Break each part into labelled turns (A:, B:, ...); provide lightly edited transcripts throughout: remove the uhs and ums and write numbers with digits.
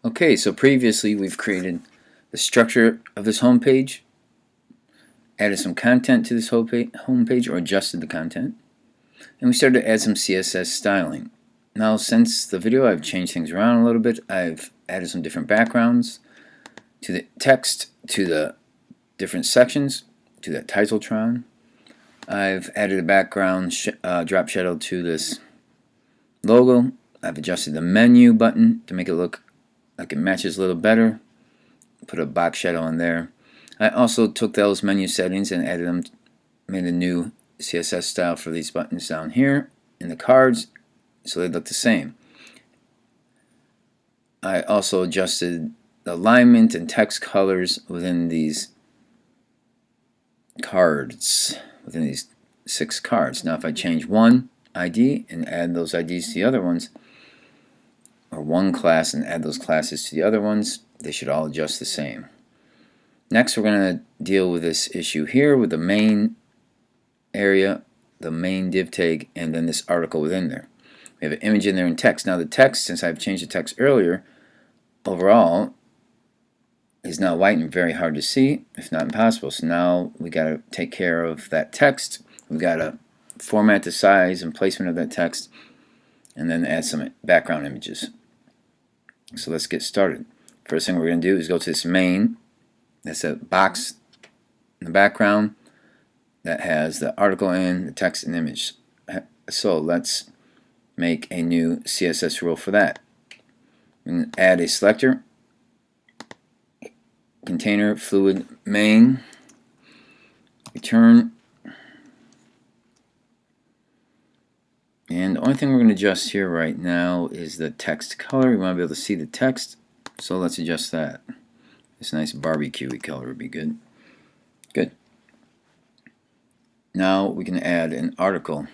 A: Okay, so previously we've created the structure of this home page, added some content to this home page or adjusted the content, and we started to add some CSS styling. Now since the video I've changed things around a little bit. I've added some different backgrounds to the text, to the different sections, to that Titletron. I've added a background drop shadow to this logo. I've adjusted the menu button to make it look like it matches a little better. Put a box shadow in there. I also took those menu settings and added them, made a new CSS style for these buttons down here in the cards so they look the same. I also adjusted the alignment and text colors within these cards, within these 6 cards. Now if I change one ID and add those IDs to the other ones, or one class and add those classes to the other ones, they should all adjust the same. Next we're going to deal with this issue here with the main area, the main div tag, and then this article within there. We have an image in there and text. Now the text, since I've changed the text earlier, overall is now white and very hard to see, if not impossible. So now we got to take care of that text. We've got to format the size and placement of that text, and then add some background images. So let's get started. First thing we're going to do is go to this main. That's a box in the background that has the article in, the text, and image. So let's make a new CSS rule for that. We can add a selector, container fluid main, return, and the only thing we're going to adjust here right now is the text color. We want to be able to see the text, so let's adjust that. This nice barbecue-y color would be good. Good. Now we can add an article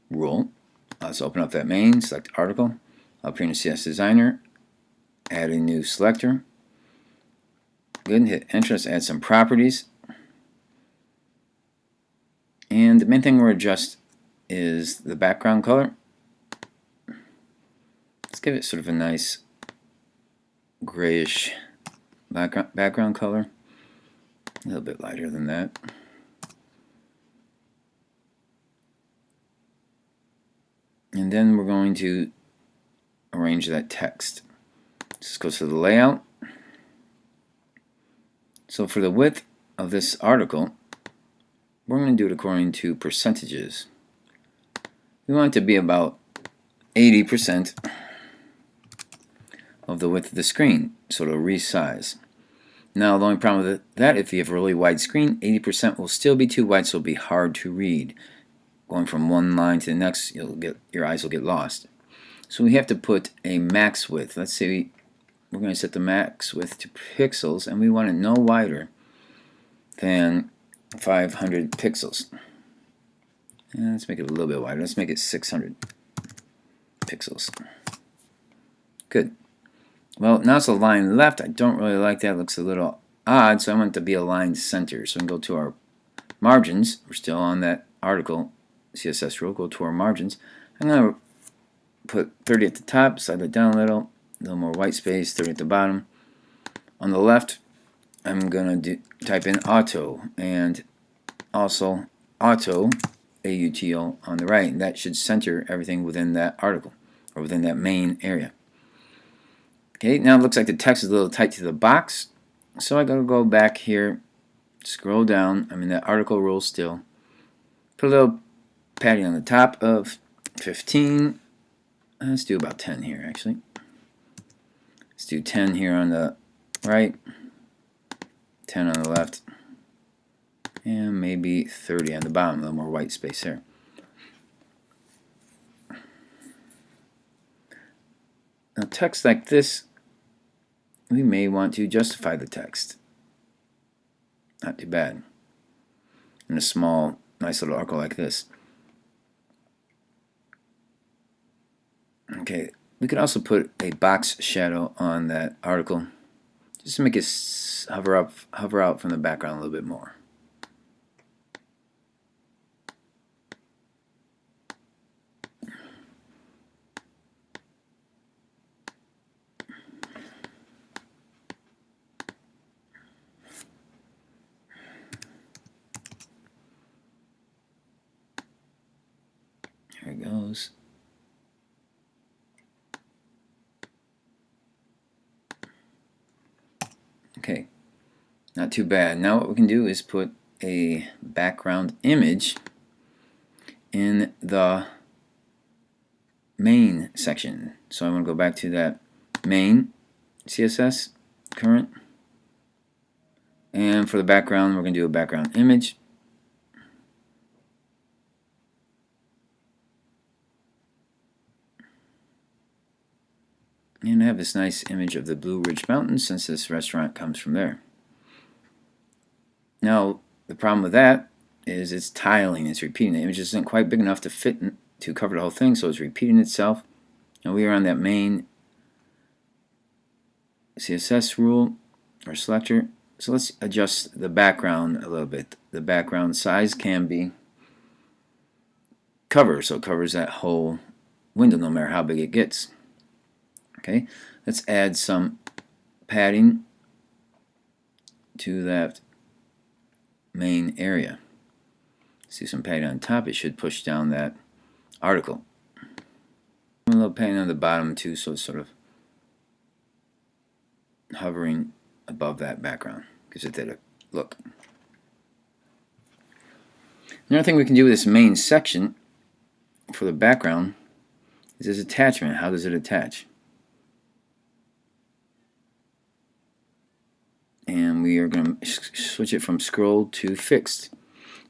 A: rule. Let's open up that main, select article, up here in the CS Designer, add a new selector. Good, hit enter, let's add some properties. And the main thing we're adjust is the background color. Let's give it sort of a nice grayish background color. A little bit lighter than that. And then we're going to arrange that text. Just go to the layout. So for the width of this article, we're going to do it according to percentages. We want it to be about 80% of the width of the screen, so it'll resize. Now the only problem with that, if you have a really wide screen, 80% will still be too wide, so it'll be hard to read. Going from one line to the next, your eyes will get lost. So we have to put a max width. Let's say we're going to set the max width to pixels, and we want it no wider than 500 pixels. And let's make it a little bit wider. Let's make it 600 pixels. Good. Well, now it's aligned left. I don't really like that. It looks a little odd, so I want it to be aligned center. So we can go to our margins. We're still on that article CSS rule. Go to our margins. I'm going to put 30 at the top, slide that down a little more white space, 30 at the bottom. On the left, I'm going to type in auto, and also auto, AUTO, on the right, and that should center everything within that article, or within that main area. Okay, now it looks like the text is a little tight to the box, so I gotta go back here, scroll down. I'm in that article rule still. Put a little padding on the top of 15. Let's do about 10 here, actually. Let's do 10 here on the right, 10 on the left, and maybe 30 on the bottom. A little more white space there. Now text like this, we may want to justify the text. Not too bad. In a small, nice little article like this. Okay, we could also put a box shadow on that article, just to make it hover out from the background a little bit more. goes. Okay, not too bad. Now what we can do is put a background image in the main section. So I'm going to go back to that main CSS current, and for the background we're going to do a background image. And I have this nice image of the Blue Ridge Mountains since this restaurant comes from there. Now the problem with that is it's tiling, it's repeating. The image isn't quite big enough to fit to cover the whole thing, so it's repeating itself. Now we are on that main CSS rule or selector, so let's adjust the background a little bit. The background size can be cover, so it covers that whole window no matter how big it gets. Okay, let's add some padding to that main area. See some padding on top, it should push down that article. A little padding on the bottom too, so it's sort of hovering above that background. Gives it that look. Another thing we can do with this main section for the background is this attachment. How does it attach? And we are going to switch it from scroll to fixed.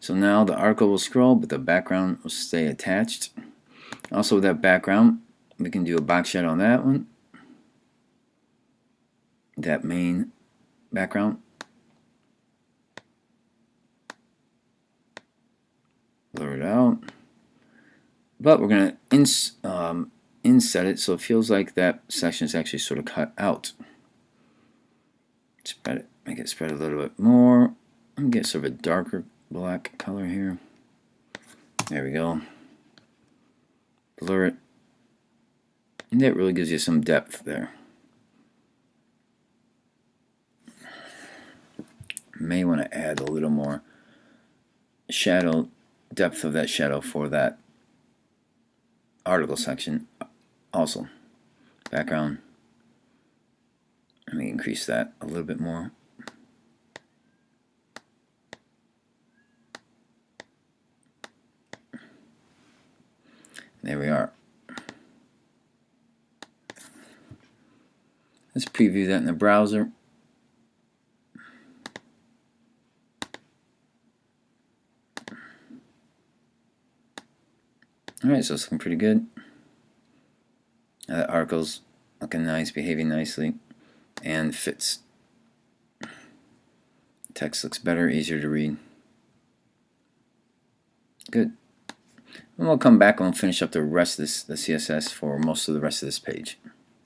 A: So now the article will scroll, but the background will stay attached. Also with that background, we can do a box shadow on that one. That main background. Blur it out. But we're going to inset it so it feels like that section is actually sort of cut out. Spread it, make it spread a little bit more, and get sort of a darker black color here. There we go. Blur it, and that really gives you some depth there. May want to add a little more shadow, depth of that shadow for that article section. Also, background. Let me increase that a little bit more. There we are. Let's preview that in the browser. Alright, so it's looking pretty good. Now that article's looking nice, behaving nicely, and fits. Text looks better, easier to read. Good. And we'll come back and we'll finish up the rest of the CSS for most of the rest of this page.